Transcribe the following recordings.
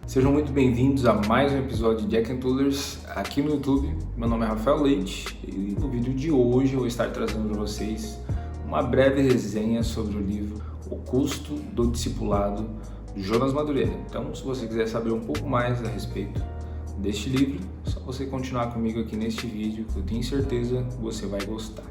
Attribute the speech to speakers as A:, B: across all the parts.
A: Sejam muito bem-vindos a mais um episódio de Jack and Toolers aqui no YouTube. Meu nome é Rafael Leite e no vídeo de hoje eu vou estar trazendo para vocês uma breve resenha sobre o livro O Custo do Discipulado, de Jonas Madureira. Então, se você quiser saber um pouco mais a respeito deste livro, é só você continuar comigo aqui neste vídeo, que eu tenho certeza que você vai gostar.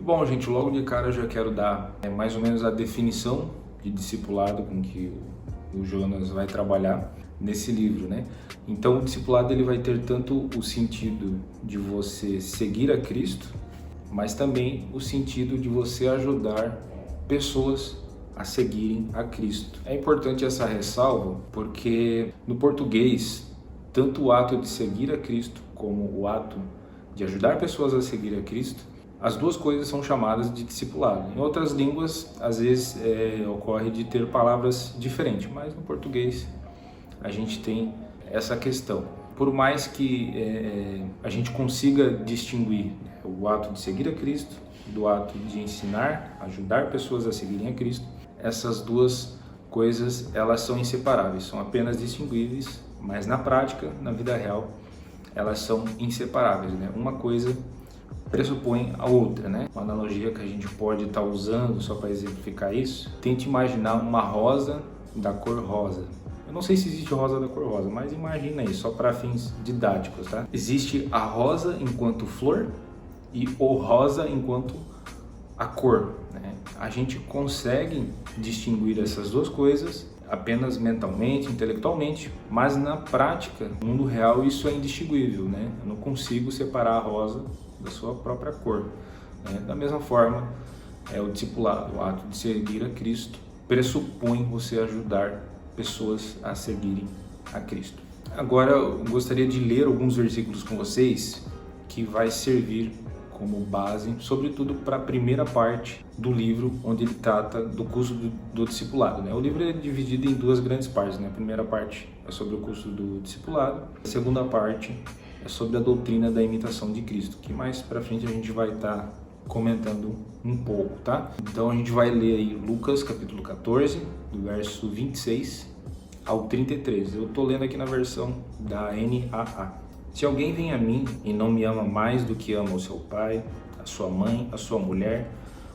A: Bom, gente, logo de cara eu já quero dar mais ou menos a definição de discipulado com que o Jonas vai trabalhar nesse livro, né? Então, o discipulado ele vai ter tanto o sentido de você seguir a Cristo, mas também o sentido de você ajudar pessoas a seguirem a Cristo. É importante essa ressalva porque no português, tanto o ato de seguir a Cristo como o ato de ajudar pessoas a seguir a Cristo, as duas coisas são chamadas de discipulado. Em outras línguas, às vezes ocorre de ter palavras diferentes, mas no português a gente tem essa questão. Por mais que a gente consiga distinguir o ato de seguir a Cristo do ato de ensinar, ajudar pessoas a seguirem a Cristo, essas duas coisas elas são inseparáveis, são apenas distinguíveis, mas na prática, na vida real, elas são inseparáveis, né? Uma coisa pressupõe a outra, né? Uma analogia que a gente pode estar usando só para exemplificar isso, tente imaginar uma rosa da cor rosa. Eu não sei se existe rosa da cor rosa, mas imagina aí, só para fins didáticos, tá? Existe a rosa enquanto flor e o rosa enquanto a cor, né? A gente consegue distinguir essas duas coisas apenas mentalmente, intelectualmente, mas na prática, no mundo real, isso é indistinguível, né? Eu não consigo separar a rosa da sua própria cor, né? Da mesma forma, o discipulado, o ato de seguir a Cristo, pressupõe você ajudar pessoas a seguirem a Cristo. Agora, eu gostaria de ler alguns versículos com vocês que vai servir como base, sobretudo para a primeira parte do livro, onde ele trata do custo do discipulado, né? O livro é dividido em duas grandes partes, né? A primeira parte é sobre o custo do discipulado, a segunda parte é sobre a doutrina da imitação de Cristo, que mais para frente a gente vai estar comentando um pouco, tá? Então a gente vai ler aí Lucas capítulo 14, do verso 26 ao 33. Eu tô lendo aqui na versão da NAA. Se alguém vem a mim e não me ama mais do que ama o seu pai, a sua mãe, a sua mulher,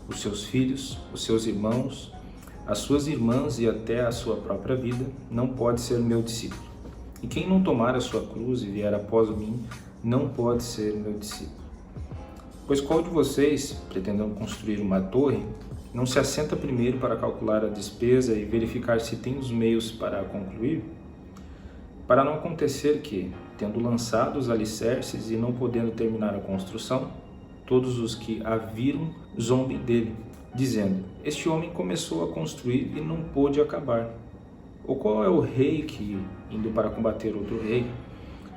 A: os seus filhos, os seus irmãos, as suas irmãs e até a sua própria vida, não pode ser meu discípulo. E quem não tomar a sua cruz e vier após mim, não pode ser meu discípulo. Pois qual de vocês, pretendendo construir uma torre, não se assenta primeiro para calcular a despesa e verificar se tem os meios para a concluir? Para não acontecer que, tendo lançado os alicerces e não podendo terminar a construção, todos os que a viram zombem dele, dizendo: este homem começou a construir e não pôde acabar. Ou qual é o rei que, indo para combater outro rei,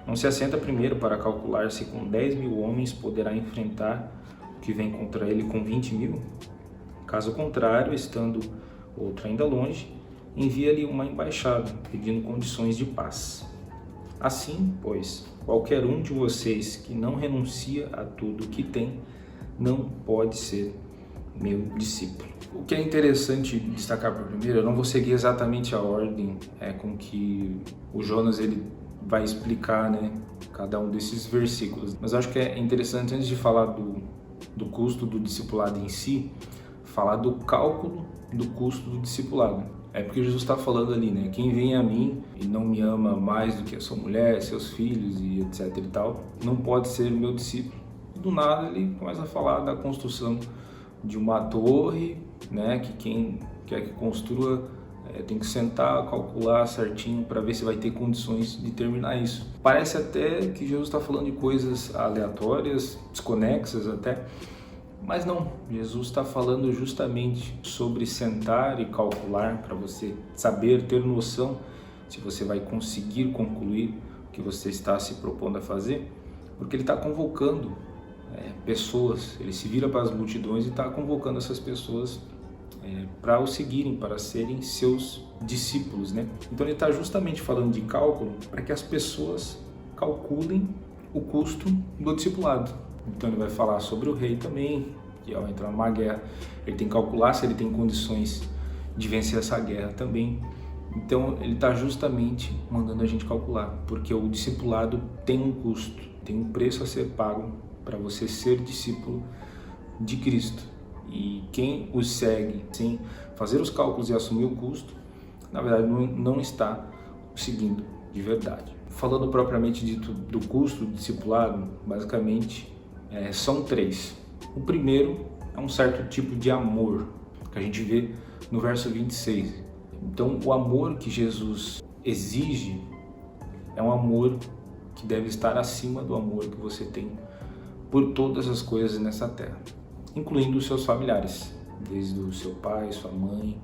A: não se assenta primeiro para calcular se com 10.000 homens poderá enfrentar o que vem contra ele com 20.000? Caso contrário, estando outro ainda longe, envia-lhe uma embaixada, pedindo condições de paz. Assim, pois, qualquer um de vocês que não renuncia a tudo o que tem, não pode ser meu discípulo. O que é interessante destacar para primeiro, eu não vou seguir exatamente a ordem com que o Jonas ele vai explicar, né, cada um desses versículos, mas eu acho que é interessante, antes de falar do custo do discipulado em si, falar do cálculo do custo do discipulado. É porque Jesus está falando ali, né? Quem vem a mim e não me ama mais do que a sua mulher, seus filhos e etc e tal, não pode ser meu discípulo. E do nada ele começa a falar da construção de uma torre, né? Que quem quer que construa tem que sentar, calcular certinho para ver se vai ter condições de terminar isso. Parece até que Jesus está falando de coisas aleatórias, desconexas até, mas não, Jesus está falando justamente sobre sentar e calcular para você saber, ter noção se você vai conseguir concluir o que você está se propondo a fazer, porque ele está convocando pessoas, ele se vira para as multidões e está convocando essas pessoas para o seguirem, para serem seus discípulos, né? Então ele está justamente falando de cálculo para que as pessoas calculem o custo do discipulado. Então ele vai falar sobre o rei também, que ao entrar numa guerra, ele tem que calcular se ele tem condições de vencer essa guerra também. Então ele está justamente mandando a gente calcular, porque o discipulado tem um custo, tem um preço a ser pago para você ser discípulo de Cristo. E quem os segue sem fazer os cálculos e assumir o custo, na verdade não está seguindo de verdade. Falando propriamente dito do custo do discipulado, basicamente são 3. O primeiro é um certo tipo de amor, que a gente vê no verso 26. Então, o amor que Jesus exige é um amor que deve estar acima do amor que você tem por todas as coisas nessa terra, incluindo os seus familiares, desde o seu pai, sua mãe,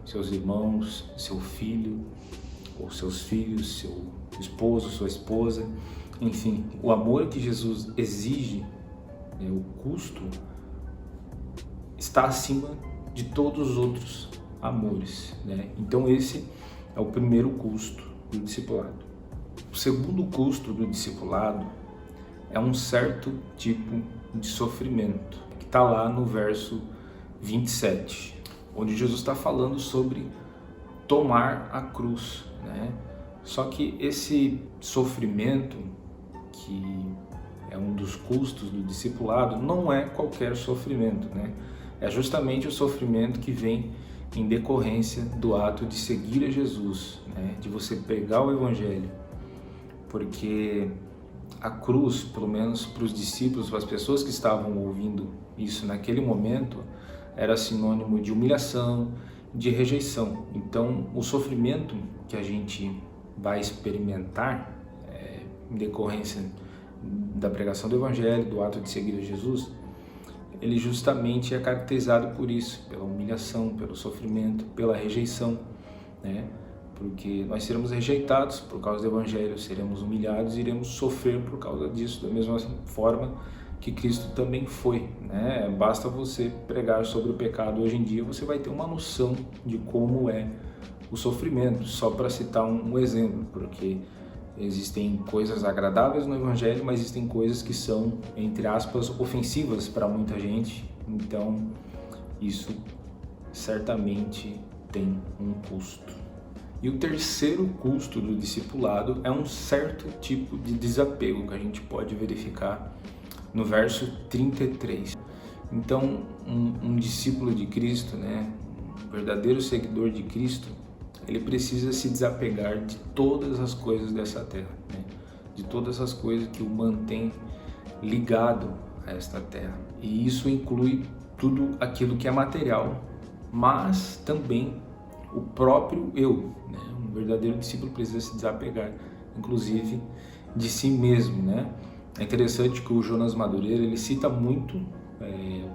A: seus irmãos, seu filho, ou seus filhos, seu esposo, sua esposa, enfim, o amor que Jesus exige, o custo, está acima de todos os outros amores, né? Então esse é o primeiro custo do discipulado. O segundo custo do discipulado é um certo tipo de sofrimento, que está lá no verso 27, onde Jesus está falando sobre tomar a cruz, né? Só que esse sofrimento, que é um dos custos do discipulado, não é qualquer sofrimento, né? É justamente o sofrimento que vem em decorrência do ato de seguir a Jesus, né? De você pregar o Evangelho, porque a cruz, pelo menos para os discípulos, para as pessoas que estavam ouvindo isso naquele momento, era sinônimo de humilhação, de rejeição. Então, o sofrimento que a gente vai experimentar em decorrência da pregação do Evangelho, do ato de seguir a Jesus, ele justamente é caracterizado por isso, pela humilhação, pelo sofrimento, pela rejeição, né? Porque nós seremos rejeitados por causa do Evangelho, seremos humilhados e iremos sofrer por causa disso, da mesma forma que Cristo também foi, né? Basta você pregar sobre o pecado hoje em dia, você vai ter uma noção de como é o sofrimento, só para citar um exemplo, porque existem coisas agradáveis no Evangelho, mas existem coisas que são, entre aspas, ofensivas para muita gente. Então, isso certamente tem um custo. E o terceiro custo do discipulado é um certo tipo de desapego que a gente pode verificar no verso 33. Então, um discípulo de Cristo, né, um verdadeiro seguidor de Cristo, ele precisa se desapegar de todas as coisas dessa terra, né? De todas as coisas que o mantém ligado a esta terra. E isso inclui tudo aquilo que é material, mas também o próprio eu, né? Um verdadeiro discípulo precisa se desapegar, inclusive, de si mesmo, né? É interessante que o Jonas Madureira, ele cita muito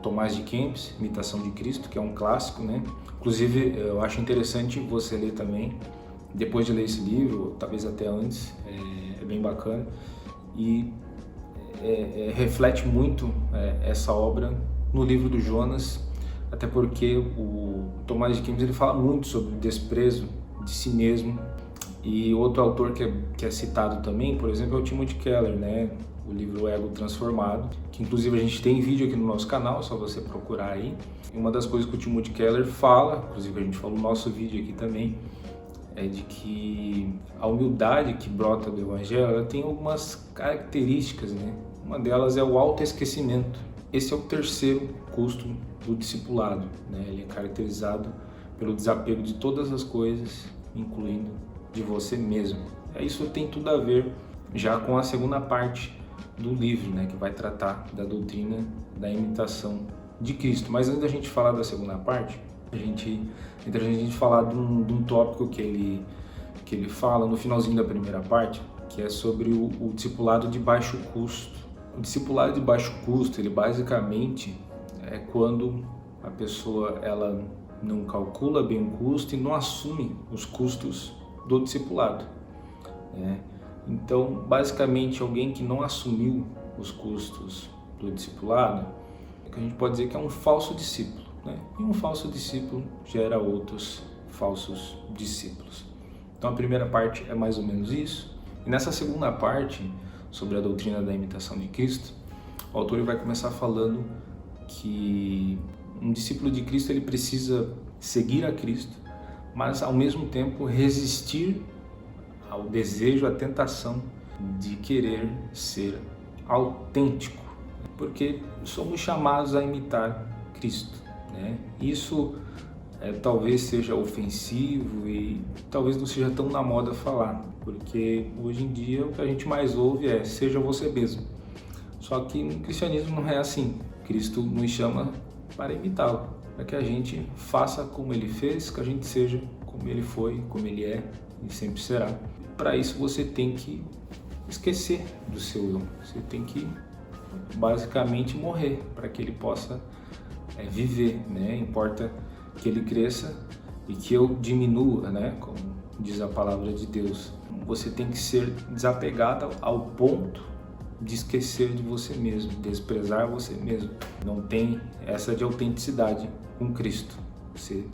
A: Tomás de Kempis, Imitação de Cristo, que é um clássico, né? Inclusive, eu acho interessante você ler também, depois de ler esse livro, ou talvez até antes, é bem bacana, e reflete muito essa obra no livro do Jonas, até porque o Tomás de Kempis ele fala muito sobre o desprezo de si mesmo. E outro autor que é citado também, por exemplo, é o Timothy Keller, né? O livro Ego Transformado, que inclusive a gente tem vídeo aqui no nosso canal, é só você procurar aí. E uma das coisas que o Timothy Keller fala, inclusive a gente falou no nosso vídeo aqui também, é de que a humildade que brota do Evangelho, ela tem algumas características, né? Uma delas é o autoesquecimento. Esse é o terceiro custo do discipulado, né? Ele é caracterizado pelo desapego de todas as coisas, incluindo de você mesmo. Isso tem tudo a ver já com a segunda parte do livro, né, que vai tratar da doutrina da imitação de Cristo. Mas antes da gente falar da segunda parte, entre a gente falar de um tópico que ele fala no finalzinho da primeira parte, que é sobre o discipulado de baixo custo. O discipulado de baixo custo, ele basicamente é quando a pessoa ela não calcula bem o custo e não assume os custos do discipulado, né? Então, basicamente, alguém que não assumiu os custos do discipulado, a gente pode dizer que é um falso discípulo, né? E um falso discípulo gera outros falsos discípulos. Então a primeira parte é mais ou menos isso. E nessa segunda parte, sobre a doutrina da imitação de Cristo, o autor vai começar falando que um discípulo de Cristo ele precisa seguir a Cristo, mas ao mesmo tempo resistir ao desejo, à tentação de querer ser autêntico, porque somos chamados a imitar Cristo, né? Isso talvez seja ofensivo e talvez não seja tão na moda falar, porque hoje em dia o que a gente mais ouve é seja você mesmo. Só que no cristianismo não é assim. Cristo nos chama para imitá-lo, para que a gente faça como ele fez, que a gente seja como ele foi, como ele é e sempre será. Para isso você tem que esquecer do seu eu, você tem que basicamente morrer para que ele possa viver, né? Importa que ele cresça e que eu diminua, né? Como diz a palavra de Deus. Você tem que ser desapegado ao ponto de esquecer de você mesmo, desprezar você mesmo. Não tem essa de autenticidade com Cristo. Você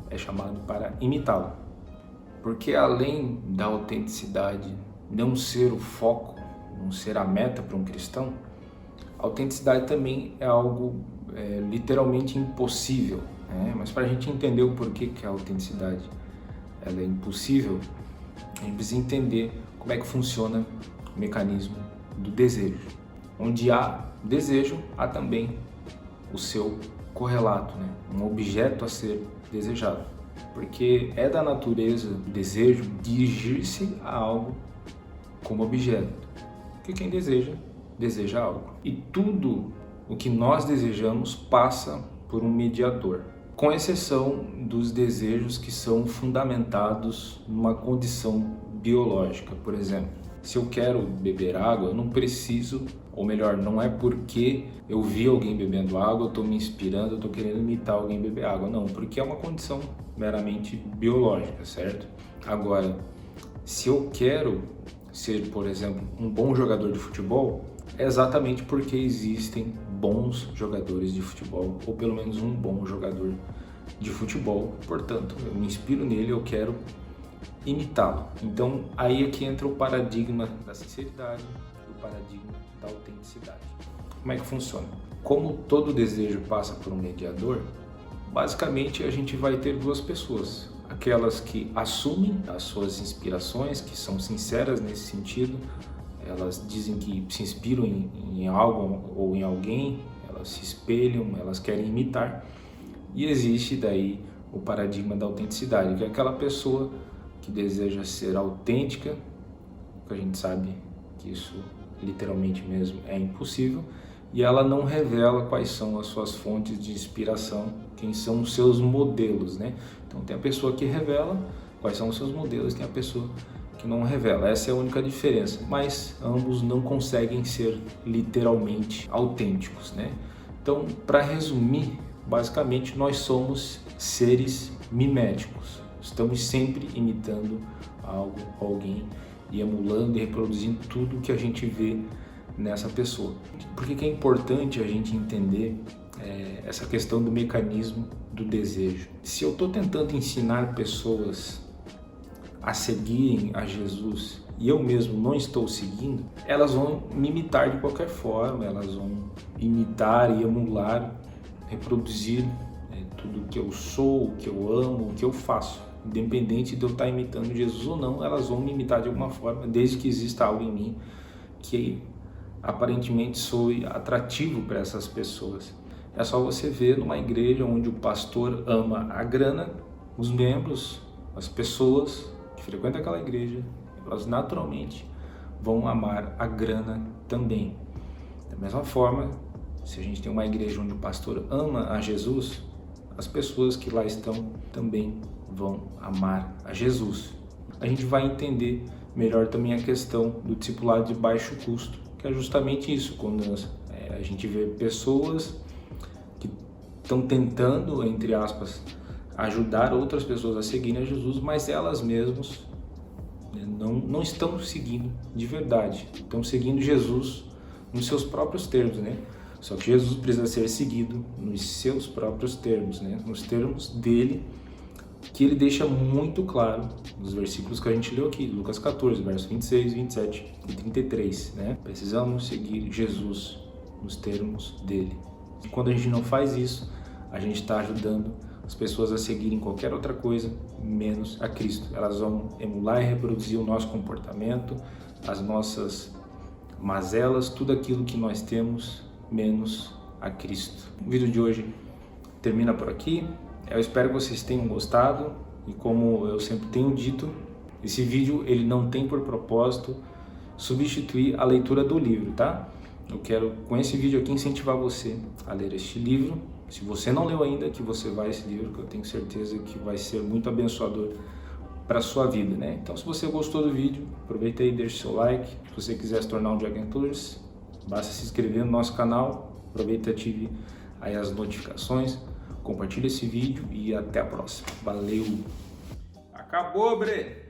A: é chamado para imitá-lo. Porque além da autenticidade não ser o foco, não ser a meta para um cristão, a autenticidade também é algo literalmente impossível, né? Mas para a gente entender o porquê que a autenticidade ela é impossível, a gente precisa entender como é que funciona o mecanismo do desejo. Onde há desejo, há também o seu correlato, né? Um objeto a ser desejado. Porque é da natureza do desejo dirigir-se a algo como objeto. Porque quem deseja, deseja algo. E tudo o que nós desejamos passa por um mediador, com exceção dos desejos que são fundamentados numa condição biológica. Por exemplo, se eu quero beber água, eu não preciso, ou melhor, não é porque eu vi alguém bebendo água, eu estou me inspirando, eu estou querendo imitar alguém beber água. Não, porque é uma condição meramente biológica, certo? Agora, se eu quero ser, por exemplo, um bom jogador de futebol, é exatamente porque existem bons jogadores de futebol, ou pelo menos um bom jogador de futebol. Portanto, eu me inspiro nele, eu quero imitá-lo. Então, aí é que entra o paradigma da sinceridade e o paradigma da autenticidade. Como é que funciona? Como todo desejo passa por um mediador, basicamente a gente vai ter duas pessoas. Aquelas que assumem as suas inspirações, que são sinceras nesse sentido, elas dizem que se inspiram em algo ou em alguém, elas se espelham, elas querem imitar. E existe daí o paradigma da autenticidade, que é aquela pessoa que deseja ser autêntica, que a gente sabe que isso literalmente mesmo é impossível, e ela não revela quais são as suas fontes de inspiração, quem são os seus modelos, né? Então tem a pessoa que revela quais são os seus modelos, tem a pessoa que não revela. Essa é a única diferença, mas ambos não conseguem ser literalmente autênticos, né? Então, para resumir, basicamente nós somos seres miméticos. Estamos sempre imitando algo, alguém, e emulando e reproduzindo tudo que a gente vê nessa pessoa. Por que é importante a gente entender essa questão do mecanismo do desejo? Se eu estou tentando ensinar pessoas a seguirem a Jesus e eu mesmo não estou seguindo, elas vão me imitar de qualquer forma, elas vão imitar e emular, reproduzir tudo que eu sou, o que eu amo, o que eu faço. Independente de eu estar imitando Jesus ou não, elas vão me imitar de alguma forma, desde que exista algo em mim que aparentemente soe atrativo para essas pessoas. É só você ver numa igreja onde o pastor ama a grana, os membros, as pessoas que frequentam aquela igreja, elas naturalmente vão amar a grana também. Da mesma forma, se a gente tem uma igreja onde o pastor ama a Jesus, as pessoas que lá estão também vão amar a Jesus. A gente vai entender melhor também a questão do discipulado de baixo custo, que é justamente isso, quando a gente vê pessoas que estão tentando, entre aspas, ajudar outras pessoas a seguirem a Jesus, mas elas mesmas não estão seguindo de verdade, estão seguindo Jesus nos seus próprios termos, né? Só que Jesus precisa ser seguido nos seus próprios termos, né? Nos termos dele, que ele deixa muito claro nos versículos que a gente leu aqui, Lucas 14, versos 26, 27 e 33, né? Precisamos seguir Jesus nos termos dele. E quando a gente não faz isso, a gente está ajudando as pessoas a seguirem qualquer outra coisa, menos a Cristo. Elas vão emular e reproduzir o nosso comportamento, as nossas mazelas, tudo aquilo que nós temos, menos a Cristo. O vídeo de hoje termina por aqui. Eu espero que vocês tenham gostado e, como eu sempre tenho dito, esse vídeo ele não tem por propósito substituir a leitura do livro, tá? Eu quero, com esse vídeo aqui, incentivar você a ler este livro. Se você não leu ainda, que você vá a esse livro, que eu tenho certeza que vai ser muito abençoador para a sua vida, né? Então, se você gostou do vídeo, aproveita aí e deixa o seu like. Se você quiser se tornar um Dragon Tours, basta se inscrever no nosso canal, aproveita e ative aí as notificações, compartilha esse vídeo e até a próxima. Valeu! Acabou, Bre!